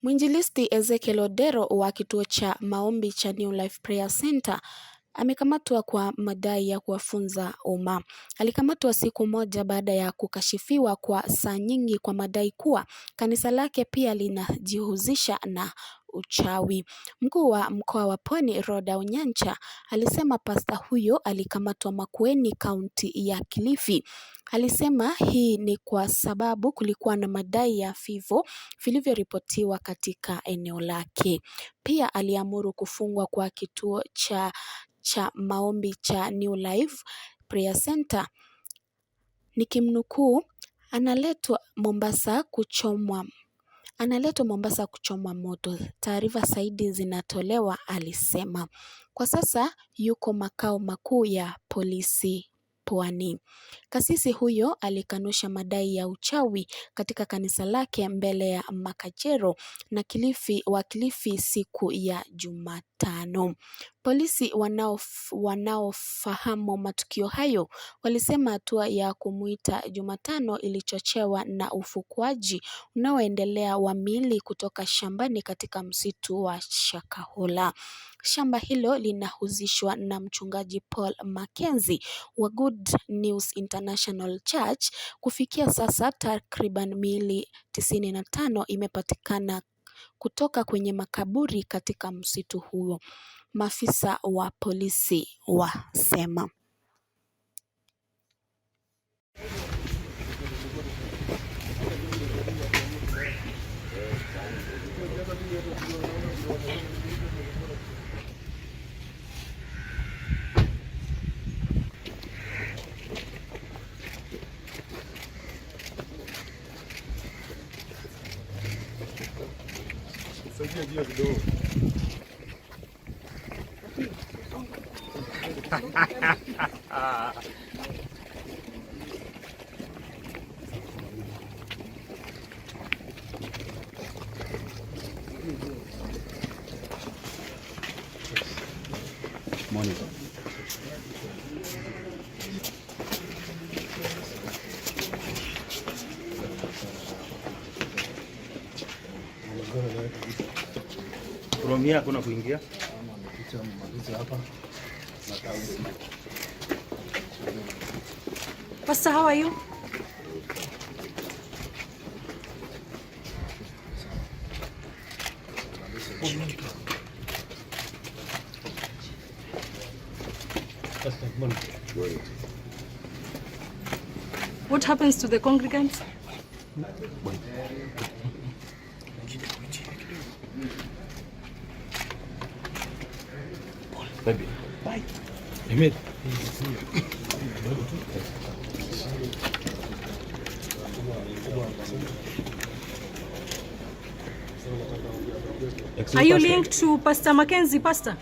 Mwinjilisti Ezekiel wa kituo cha maombi cha New Life Prayer Center amekamatwa kwa madai ya kuwafunza umma. Alikamatwa siku moja baada ya kukashifiwa kwa saa nyingi kwa madai kuwa kanisa lake pia linajihusisha na uchawi. Mkuu wa mkoa wa Pwani Rhoda Onyancha alisema pasta huyo alikamatwa Makueni, kaunti ya Kilifi. Alisema hii ni kwa sababu kulikuwa na madai ya vifo vilivyoripotiwa katika eneo lake. Pia aliamuru kufungwa kwa kituo cha maombi cha New Life Prayer Center. Nikimnukuu, analetwa Mombasa kuchomwa moto. Taarifa zaidi zinatolewa, alisema. Kwa sasa yuko makao makuu ya polisi Pwani. Kasisi huyo alikanusha madai ya uchawi katika kanisa lake mbele ya makachero na Kilifi siku ya Jumatano. Polisi wanaofahamu matukio hayo walisema hatua ya kumuita Jumatano ilichochewa na ufukuaji unaoendelea wa miili kutoka shambani katika msitu wa Shakahola. Shamba hilo linahusishwa na mchungaji Paul Mackenzie wa Good News International Church. Kufikia sasa takriban miili 95 imepatikana kutoka kwenye makaburi katika msitu huo, maafisa wa polisi wasema. Kuromia kuna kuingia. Pastor, how are you? What happens to the congregants? Baby. Bye. Amen. Are you linked to Pastor Mackenzie, Pastor?